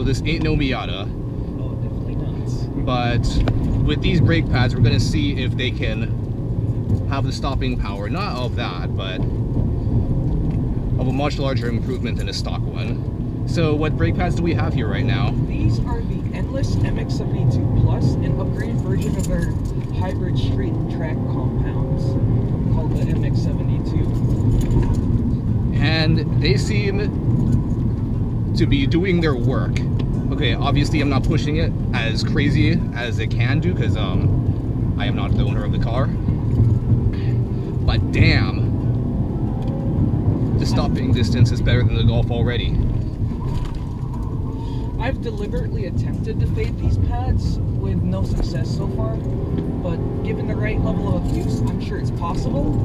So this ain't no Miata. Oh, definitely not. But with these brake pads, we're gonna see if they can have the stopping power, not of that, but of a much larger improvement than a stock one. So what brake pads do we have here right now? These are the Endless MX72 Plus, an upgraded version of their hybrid street and track compounds called the MX72. And they seem to be doing their work. Okay, obviously I'm not pushing it as crazy as it can do because I am not the owner of the car. But damn, the stopping distance is better than the Golf already. I've deliberately attempted to fade these pads with no success so far, but given the right level of use, I'm sure it's possible.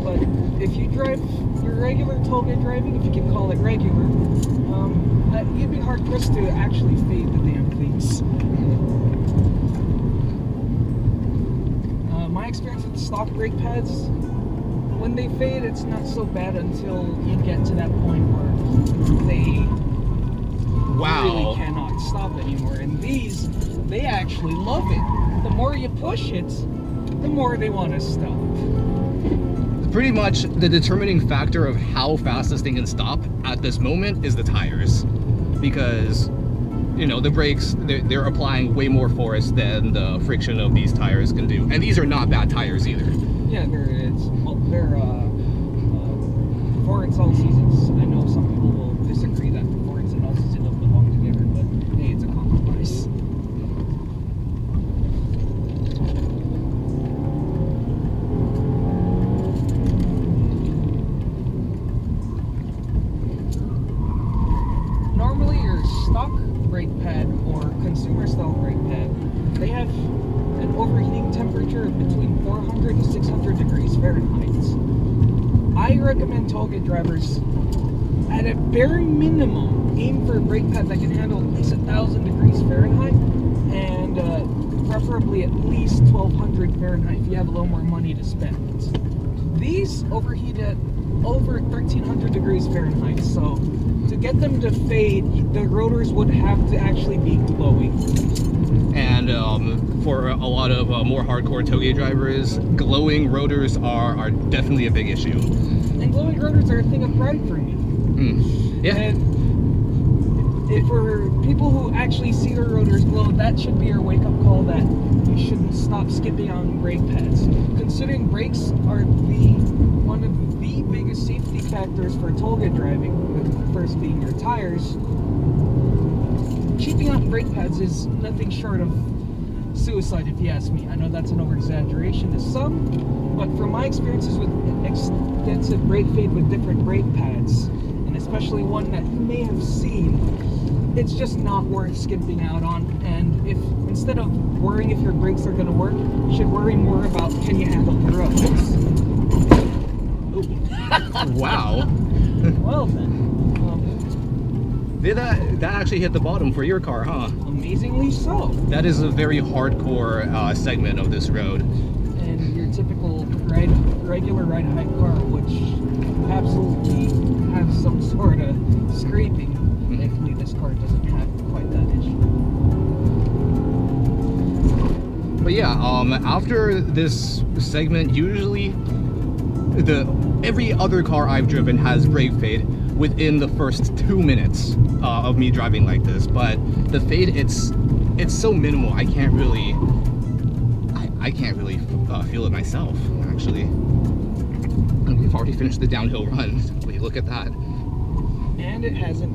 But if you drive your regular Touge driving, if you can call it regular, you'd be hard pressed to actually fade the damn things. My experience with stock brake pads, when they fade, it's not so bad until you get to that point where they really cannot stop anymore. And these, they actually love it. The more you push it, the more they want to stop. Pretty much the determining factor of how fast this thing can stop at this moment is the tires, because you know the brakes, they're applying way more force than the friction of these tires can do, and these are not bad tires either. Yeah, they're 4 all seasons. I know some people will disagree that 4 all seasons don't belong together, but hey, it's a compromise. Normally your stock brake pad or consumer style brake pad, they have an overheating temperature of between 400 to 600 degrees Fahrenheit. I recommend Touge drivers at a bare minimum aim for a brake pad that can handle at least 1,000 degrees Fahrenheit and preferably at least 1,200 Fahrenheit if you have a little more money to spend. These overheat at over 1,300 degrees Fahrenheit, so to get them to fade, the rotors would have to actually be glowing. And for a lot of more hardcore Touge drivers, glowing rotors are definitely a big issue. And glowing rotors are a thing of pride for me. Yeah. And for people who actually see their rotors glow, that should be your wake-up call that you shouldn't stop skipping on brake pads. Considering brakes are one of the biggest safety factors for Touge driving, with the first being your tires, cheaping out brake pads is nothing short of suicide, if you ask me. I know that's an over-exaggeration to some, but from my experiences with extensive brake fade with different brake pads, and especially one that you may have seen, it's just not worth skipping out on. And if instead of worrying if your brakes are going to work, you should worry more about can you handle the roads. Wow. Well then. That actually hit the bottom for your car, huh? Amazingly so. That is a very hardcore segment of this road. And your typical regular ride height car, which absolutely has some sort of scraping. Thankfully, this car doesn't have quite that issue. But yeah, after this segment, usually every other car I've driven has brake fade within the first 2 minutes of me driving like this, but the fade, it's so minimal. I can't really feel it myself, actually. And we've already finished the downhill run. Wait, look at that. And it hasn't